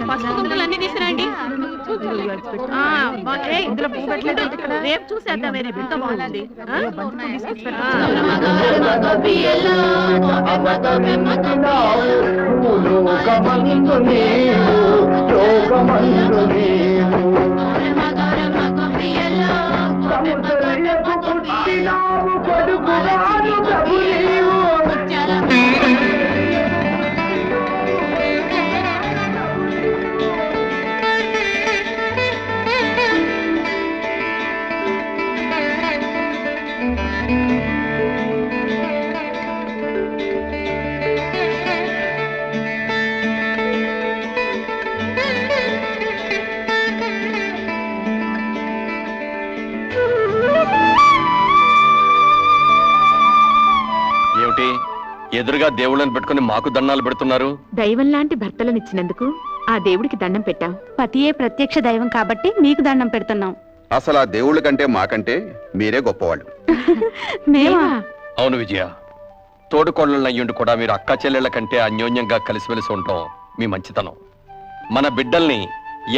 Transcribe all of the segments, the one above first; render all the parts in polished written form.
పసుపు కుంకులన్నీ తీసుకురండి. రేపు చూసేద్దాం. రేపు ఎంతో బాగుంది. ఎదురుగా దేవుళ్ళని పెట్టుకుని మాకు దండాలు పెడుతున్నారు. దైవం లాంటి భర్తలనిచ్చినందుకు ఆ దేవుడికి దండం పెట్టాం. పతియే ప్రత్యక్ష దైవం కాబట్టి మీకు దండం పెడుతున్నాం. అసలు ఆ దేవుళ్ళ కంటే మాకంటే మీరే గొప్పవాళ్ళు. మేమా? అవును విజయ, తోడుకోళ్ళయ్యుండి కూడా మీరు అక్క చెల్లెళ్ల కంటే అన్యోన్యంగా కలిసిమెలిసి ఉండటం మీ మంచితనం. మన బిడ్డల్ని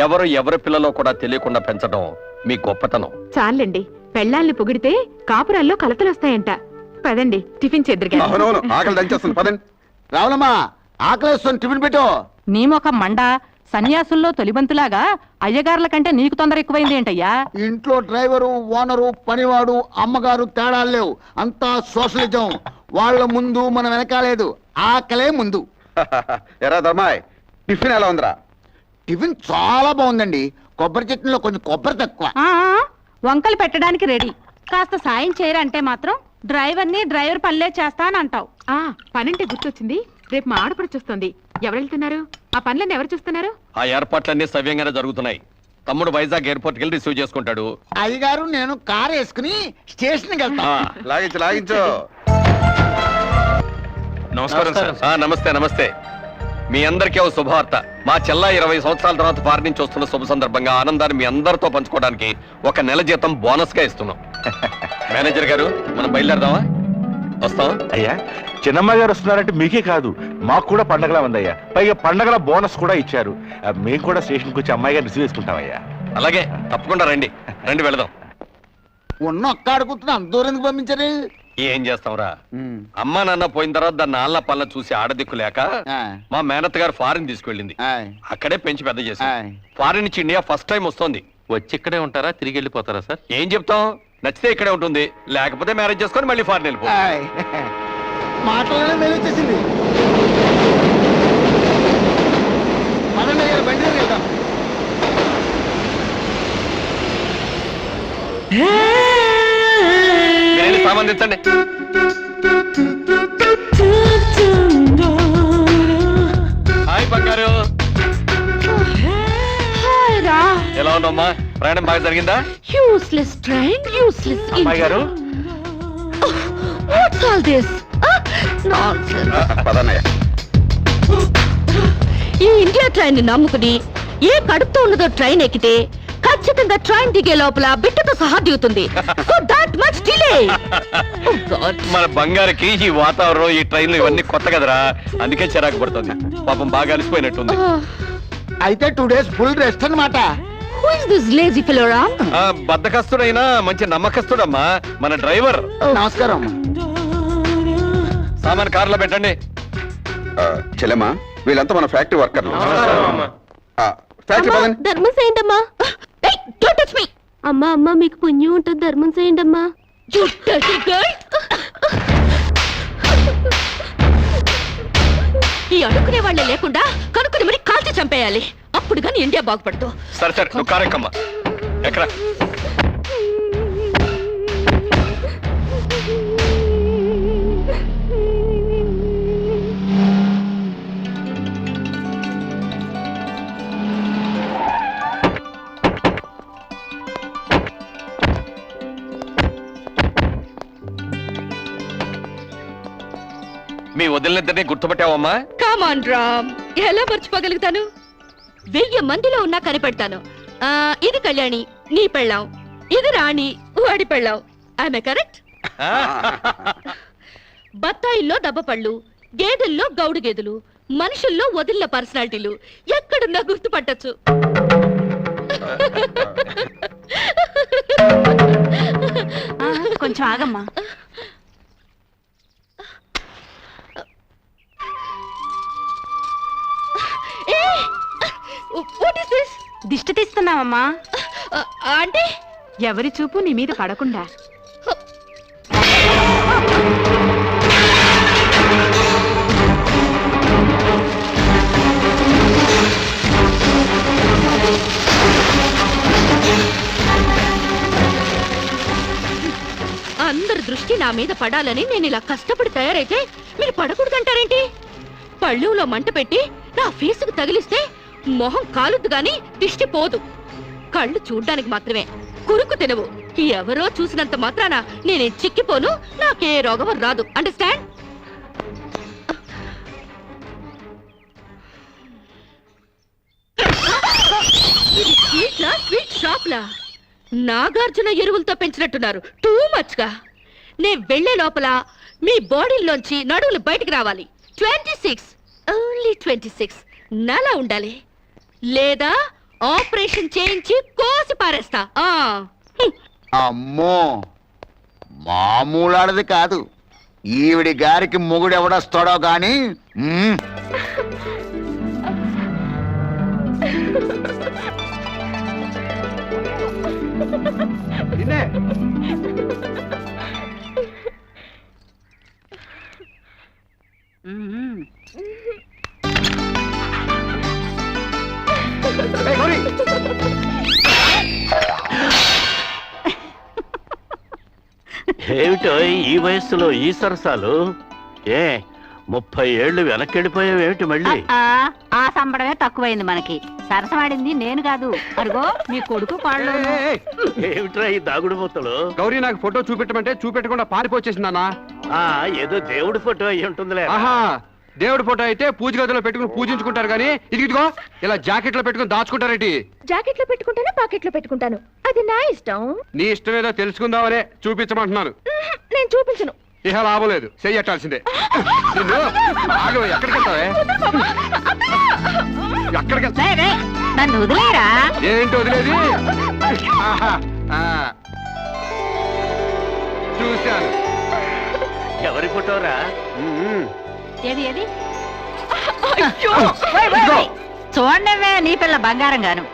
ఎవరి పిల్లలో కూడా తెలియకుండా పెంచడం మీ గొప్పతనం. చాలండి, పెళ్ళాల్ని పొగిడితే కాపురాల్లో కలతలొస్తాయంట. పదండి, టిఫిన్ చేద్దరు. ఆకలి దంచేస్తుంది, పదండి. రావులమ్మా, ఆకలిస్తుంది, టిఫిన్ పెట్టు. నీ మొఖం మండ, సన్యాసుల్లో తొలిబంతులాగా అయ్యగారుల కంటే నీకు తొందర ఎక్కువైంది ఏంటయ్యా? ఇంట్లో డ్రైవరు, ఓనరు, పనివాడు, అమ్మగారు తేడాలు లేవు. అంతా సోషలిజం. వాళ్ళ ముందు మనం వెనకాలేదు, ఆకలే ముందు. ఎరా ధర్మాయ్, టిఫిన్ ఎలా ఉందిరా? టిఫిన్ చాలా బాగుందండి. కొబ్బరి చట్నీలో కొంచెం కొబ్బరి తక్కువ. వంకలు పెట్టడానికి రెడీ. కాస్త సాయం చేయరంటే మాత్రం డ్రైవర్ పనిలే చేస్తానంటావు. పనంటే గుర్తొచ్చింది, రేపు మా ఆడపడుచొస్తుంది. ఎవరు వెళ్తున్నారు? ఆ పనులన్నీ ఎవరు చూస్తున్నారు? ఆ ఏర్పాట్లన్నీ సవ్యంగానే జరుగుతున్నాయి. తమ్ముడు వైజాగ్ ఎయిర్పోర్ట్కి వెళ్ళి రిసీవ్ చేసుకుంటాడు. అయ్యగారు నేను కారు వేసుకుని స్టేషన్కి వెళ్తా. లాగించు. నమస్కారం సార్. నమస్తే నమస్తే. మీ అందరికీ ఓ శుభవార్త. మా చెల్ల 20 సంవత్సరాల తర్వాత ఫారెన్ నుంచి వస్తున్న శుభ సందర్భంగా ఆనందాన్ని మీ అందరితో పంచుకోవడానికి 1 నెల జీతం బోనస్ గా ఇస్తున్నాం. మేనేజర్ గారు, మనం బయలుదేరదామా? వస్తాం. అయ్యా, చిన్నమ్మ గారు వస్తున్నారంటే మీకే కాదు, మాకు కూడా పండగలా ఉందయ్యా. పైగా పండగల బోనస్ కూడా ఇచ్చారు. మేము కూడా స్టేషన్కి వచ్చి అమ్మాయి గారు రిసీవ్ చేసుకుంటామయ్యా. అలాగే, తప్పకుండా రండి. వెళదాం. ఉన్న ఒక్క అడుగుతున్నా, అంత దూరం ఎందుకు పంపించారు? ఏం చేస్తాంరా, అమ్మా నాన్న పోయిన తర్వాత దాన్ని నాన్న పళ్ళ చూసి ఆడదిక్కు లేక మా మేనత్ గారు ఫారిన్ తీసుకెళ్ళింది. అక్కడే పెంచి పెద్ద చేసి ఫారిన్ నుంచి ఇండియా ఫస్ట్ టైం వస్తుంది. వచ్చి ఇక్కడే ఉంటారా, తిరిగి వెళ్ళిపోతారా సార్? ఏం చెప్తాం, నచ్చితే ఇక్కడే ఉంటుంది, లేకపోతే మ్యారేజ్ చేసుకొని మళ్ళీ ఫారిన్ వెళ్ళిపో. మాటలోనే మెలిచేసింది. బండి వెళ్దాం. సంబంధించండి. హాయ్ బంగారు, ఎలా ఉన్నామ్మా? ప్రయాణం బాగా జరిగిందా? యూస్లెస్ ట్రైన్, యూస్లెస్ అమ్మాయి గారు. What's all this? Nonsense. ఈ ఇండియా ట్రైన్ ని నమ్ముకుని ఏ కడుపుతో ఉన్నదో ట్రైన్ ఎక్కితే ఖచ్చితంగా ట్రైన్ దిగే లోపల బిడ్డతో సహా దిగుతుంది. So that much delay. Oh God. మన బంగారుకి ఈ వాతావరణం, ఈ ట్రైన్లు ఇవన్నీ కొత్త కదరా, అందుకే చిరాకు పడుతుంది. పాపం బాగా అలసిపోయినట్టుంది. అయితే 2 days ఫుల్ రెస్ట్ అన్నమాట. Who is this lazy fellow, Ram? బద్దకస్తుడైనా మంచి నమ్మకస్తుడమ్మా మన డ్రైవర్. నమస్కారం. సామాన్ కారులో పెట్టండి. చెల్లెమ్మా, వీళ్ళంతా మన ఫ్యాక్టరీ వర్కర్లు. ధర్మం చేయండి అమ్మా. Don't touch me. అమ్మా అమ్మా, మీకు పుణ్యం ఉంటుంది, ధర్మం చేయండి అమ్మా. ఈ అడుక్కునే వాళ్ళే లేకుండా కనుక్కుని మరి కాల్చి చంపేయాలి, అప్పుడు కానీ ఇండియా బాగుపడదు. సరే సరే, నువ్వు కారెక్కమ్మా. ఎక్కడ? మీ వదిలినిద్దరినీ గుర్తుపట్టావమ్మా? కమాన్ రామ్, ఎలా మర్చిపోగలుగుతాను? 1000 మందిలో ఉన్నా కనిపెడతాను. ఇది కళ్యాణి, నీ పెళ్ళాం. ఇది రాణి, వాడి పెళ్ళాం. ఆమె కరెక్ట్? బత్తాయిల్లో దబ్బపళ్ళు, గేదెల్లో గౌడు గేదెలు, మనుషుల్లో వదిలిన పర్సనాలిటీలు ఎక్కడున్నా గుర్తుపట్టచ్చు. కొంచెం ఆగమ్మా. What is this? దిష్టి తీస్తున్నావమ్మా. అంటే ఎవరి చూపు నీ మీద పడకుండా. అందరి దృష్టి నా మీద పడాలని నేను ఇలా కష్టపడి తయారైతే మీరు పడకూడదంటారేంటి? పళ్ళులో మంట పెట్టి నా ఫేసుకు తగిలిస్తే మొహం కాలుద్దు గాని దిష్టి పోదు. కళ్ళు చూడ్డానికి మాత్రమే, కురుకు తినవు. ఎవరో చూసినంత మాత్రాన నేనే చిక్కిపోను, నాకే రోగం రాదు. అండర్స్టాండ్? ఇది స్వీట్లా, స్వీట్ షాప్లా? నాగార్జున ఎరువులతో పెంచినట్టున్నారు. టూ మచ్ గా. నే వెళ్లే లోపల మీ బాడీలోంచి నడువులు బయటికి రావాలి. 26, ఓన్లీ 26 నలా ఉండాలి. లేదా ఆపరేషన్ చేయించి కోసి పారేస్తా. అమ్మో, మామూలాడది కాదు. ఈవిడి గారికి మొగుడు ఎవడొస్తాడో గాని. ఏమిటో ఈ వయస్సులో ఈ సరసాలు? 30 ఏళ్ళు వెనక్కెళ్ళిపోయావేమిటి మళ్ళీ? ఆ సంబడమే తక్కువైంది మనకి. సరసమాడింది నేను కాదు, అరుగో మీ కొడుకు పాళ్ళు. ఏమిట్రా ఈ దాగుడు మూతలు? గౌరీ నాకు ఫోటో చూపెట్టమంటే చూపెట్టకుండా పారిపోచేసిందానా? ఏదో దేవుడి ఫోటో అయి ఉంటుందిలే. ఆహా, దేవుడి ఫోటో అయితే పూజ గదిలో పెట్టుకుని పూజించుకుంటారు కానీ ఇదిగో ఇలా జాకెట్ లో పెట్టుకుని దాచుకుంటారేంటి? జాకెట్ లో పెట్టుకుంటాను, పాకెట్ లో పెట్టుకుంటాను, అది నా ఇష్టం. నీ ఇష్టం ఏదో తెలుసుకుందామనే చూపించమంటున్నాను. నేను చూపించను. ఇహ లాభం లేదు, చెయ్యట్టాల్సిందే. నిన్ను ఆగు, ఎక్కడికి వెళ్తావే? ఎక్కడికి వెళ్తా? నన్ను వదిలేరా? ఏంటి వదిలేది? ఆహా, చూశాను. ఎవరి ఫోటోరా? ఏది ఏది? చూడండివే నీ పిల్ల బంగారం గాను.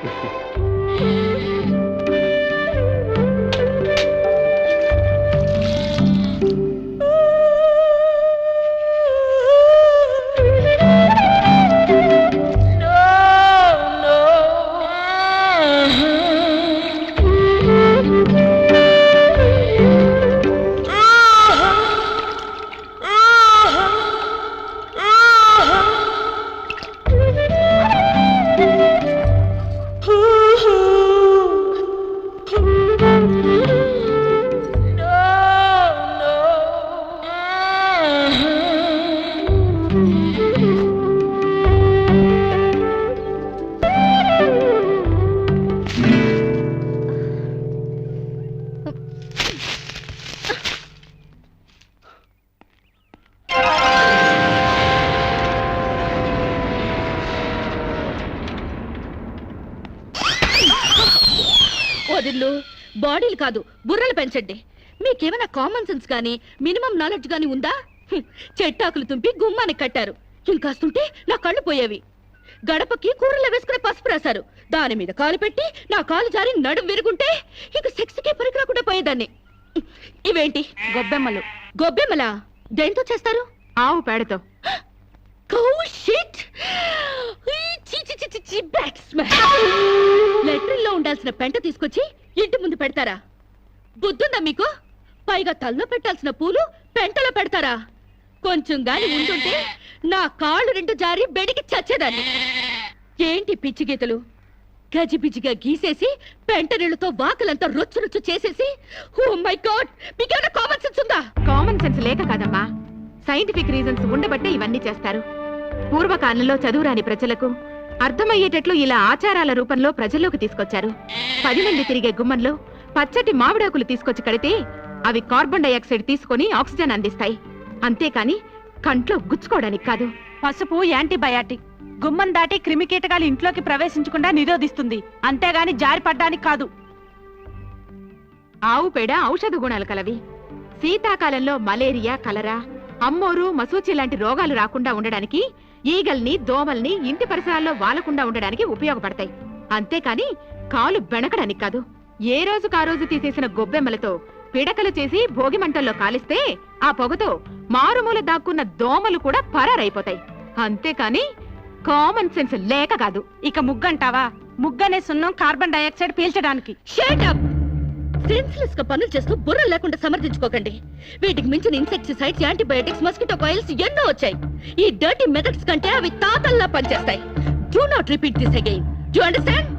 వదిళ్ళు, బాడీలు కాదు బుర్రలు పెంచండి. మీకేమైనా కామన్ సెన్స్ కానీ మినిమం నాలెడ్జ్ కానీ ఉందా? చెట్టాకులు తుంపి గుమ్మానికి కట్టారు. ఇంకాస్తుంటే నా కళ్ళు పోయేవి. గడపకి కూరలో వేసుకునే పసుపు రాశారు. దాని మీద కాలు పెట్టి నా కాలు జారి నడుం విరుగుంటే ఇక సెక్స్కే పనికి రాకుండా పోయేదాన్ని. ఇవేంటి? గొబ్బెమ్మలు. గొబ్బెమ్మలా? దేంతో చేస్తారు? ఆవు పేడతో. లెట్రిన్ లో ఉండాల్సిన పెంట తీసుకొచ్చి ఇంటి ముందు పెడతారా? బుద్ధుందా మీకు? పైగా తల్లో పెట్టాల్సిన పూలు పెంటలో పెడతారా? కొంచెం గాని ఉంటుంటే నా కాళ్ళు 2 జారి బెడికి చచ్చేదాన్ని. ఏంటి పిచ్చి గీతలు? గజిబిజిగా గీసేసి పెంట నీళ్లతో వాకలంతా రొచ్చు రొచ్చు చేసేసి, ఓ మై గాడ్, మీకేమైనా కామన్ సెన్స్ ఉందా? కామన్ సెన్స్ లేక కాదమ్మా, సైంటిఫిక్ రీజన్స్ ఉండబట్టే ఇవన్నీ చేస్తారు. పూర్వకాలంలో చదువురాని ప్రజలకు అర్థమయ్యేటట్లు ఇలా ఆచారాల రూపంలో ప్రజల్లోకి తీసుకొచ్చారు. 10 మంది తిరిగే గుమ్మంలో పచ్చటి మామిడాకులు తీసుకొచ్చి కడితే అవి కార్బన్ డైఆక్సైడ్ తీసుకొని ఆక్సిజన్ అందిస్తాయి. అంతేకాని కంట్లో గుచ్చుకోవడానికి కాదు. పసుపు యాంటీబయాటిక్ గుమ్మం దాటి క్రిమి కీటకాలు ఇంట్లోకి ప్రవేశించకుండా నిరోధిస్తుంది, అంతేగాని జారిపడ్డానికి కాదు. ఆవు పేడ ఔషధ గుణాలు కలవి. శీతాకాలంలో మలేరియా, కలరా, అమ్మోరు, మసూచి లాంటి రోగాలు రాకుండా ఉండడానికి, ఈగల్ని, దోమల్ని ఇంటి పరిసరాల్లో వాలకుండా ఉండడానికి ఉపయోగపడతాయి. అంతేకాని కాలు బెణకడానికి కాదు. ఏ రోజుకా రోజు తీసేసిన గొబ్బెమ్మలతో పిడకలు చేసి భోగి మంటల్లో కాలిస్తే ఆ పొగతో మారుమూల దాక్కున్న దోమలు కూడా పరారైపోతాయి. అంతేకాని కామన్ సెన్స్ లేక కాదు. ఇక ముగ్గంటావా? ముగ్గనే సున్నం కార్బన్ డైఆక్సైడ్ పీల్చడానికి. Shut up! సెన్స్లెస్ గా పనులు చేస్తూ బుర్ర లేకుండా సమర్థించుకోకండి. వీటికి మించిన ఇన్సెక్టిసైడ్స్, యాంటీబయాటిక్స్, మస్కిటో కాయిల్స్ ఎన్నో వచ్చాయి. ఈ డర్టీ మెథడ్స్ కంటే అవి తాతల్లా పనిచేస్తాయి. Do not repeat this again. You understand?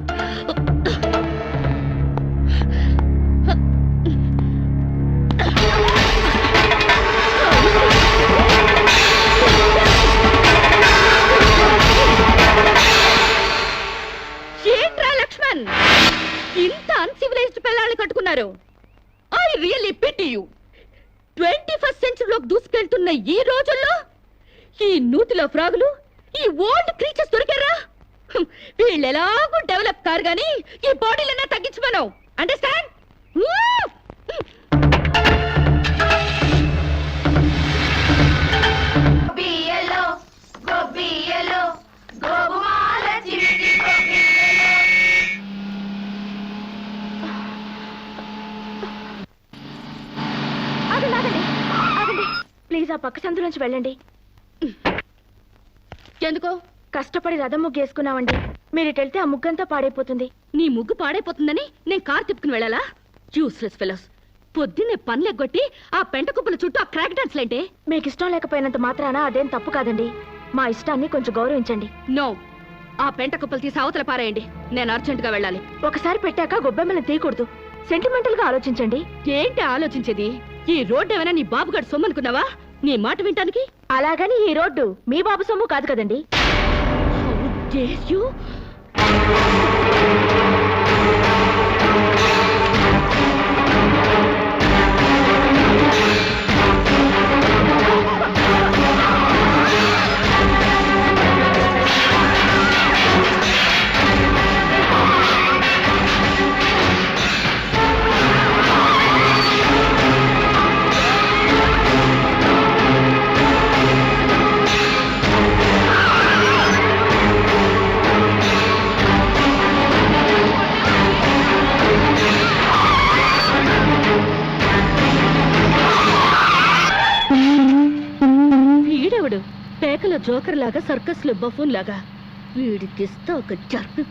ఏంట్రా లక్ష్మణ్, ఇంత అన్సివిలైజ్డ్ పిల్లల్ని కట్టుకున్నారు? I really pity you. 21st సెంచరీలోకి దూసుకెళ్తున్న ఈ రోజుల్లో ఈ నూతిలో ఫ్రాగులు, ఈ ఓల్డ్ క్రీచర్స్ దొరికారా? వీళ్ళు ఎలాగూ డెవలప్ కారు గానీ ఈ బాడీలన్నా తగ్గించమను. అండర్స్టాండ్? ప్లీజ్ ఆ పక్క సందు నుంచి వెళ్ళండి. ఎందుకో? కష్టపడి రథం ముగ్గు వేసుకున్నామండి. మీరు ఇటు వెళ్తే ఆ ముగ్గంతా పాడైపోతుంది. నీ ముగ్గు పాడైపోతుందని నేను కారు తిప్పుకుని వెళ్ళాలా? Useless fellows. పొద్దున్నే పనులెగ్గొట్టి ఆ పెంట కుప్పల చుట్టూ ఆ క్రాక్ డాన్స్ లేంటే? మీకు ఇష్టం లేకపోయినంత మాత్రాన అదేం తప్పు కాదండి. మా ఇష్టాన్ని కొంచెం గౌరవించండి. నో, ఆ పెంట కుప్పలు తీసి అవతల పారేయండి. నేను అర్జెంట్ గా వెళ్ళాలి. ఒకసారి పెట్టాక గొబ్బెమ్మలను తీయకూడదు. సెంటిమెంటల్ గా ఆలోచించండి. ఏంటి ఆలోచించేది? ఈ రోడ్డు ఏమైనా నీ బాబుగాడు సొమ్మనుకున్నావా నీ మాట వింటానికి? అలాగని ఈ రోడ్డు మీ బాబు సొమ్ము కాదు కదండి. How dare you? వీడెవడు? పేకల జోకర్ లాగా, సర్కస్ లో బఫూన్ లాగా. వీడికిస్తా ఒక జర్క్.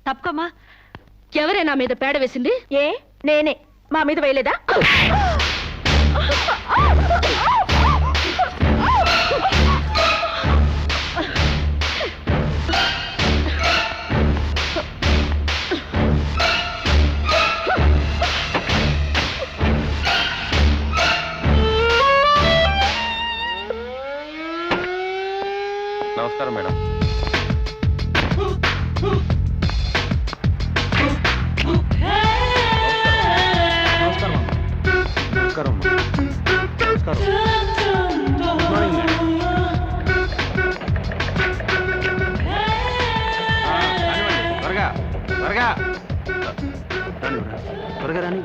తప్పకమ్మా. ఎవరైనా మీద పేడ వేసింది? ఏ నేనే. మా మీద వేయలేదా? నమస్కారం మేడం. త్వరగా త్వరగా త్వరగా రాని.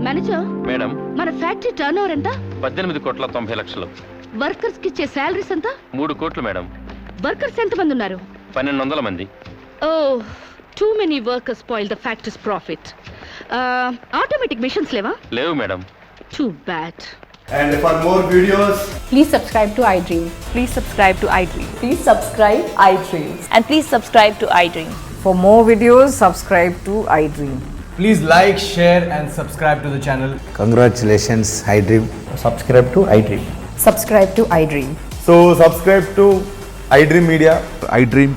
మేనేజర్, మేడం, మన ఫ్యాక్టరీ టర్న్ ఓవర్ ఎంత? 18,90,00,000. వర్కర్స్ కి ఇచ్చే శాలరీస్ ఎంత? 3 కోట్లు మేడం. వర్కర్స్ ఎంత మంది ఉన్నారు? 1200 మంది. Oh, too many workers spoil the factories profit. Automatic machines లేవా? లేవు madam. Too bad. And for more videos, Please subscribe to iDream. Please subscribe to iDream. Please subscribe iDream. And please subscribe to iDream. For more videos, subscribe to iDream. please like, share and subscribe to the channel. Congratulations, iDream. Subscribe to iDream. Subscribe to iDream. So subscribe to iDream Media. iDream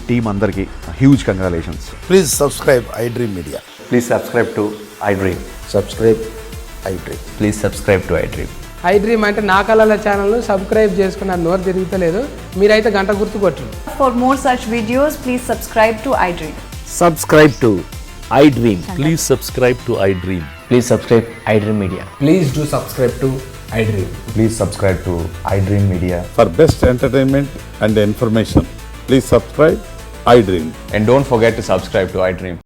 team అందరికి huge congratulations. Please subscribe iDream media. Please subscribe to iDream. Subscribe iDream. Please subscribe to iDream. iDream అంటే నా కళల ఛానల్ను subscribe చేసుకున్న నోరు తిరుగుతలేదు, మీరైతే గంట గుర్తు కొట్టండి. For more such videos, please subscribe to iDream. Subscribe to iDream. Please subscribe to iDream. Please subscribe iDream Media. Please do subscribe to iDream. Please subscribe to iDream Media. For best entertainment and information please subscribe iDream. And don't forget to subscribe to iDream.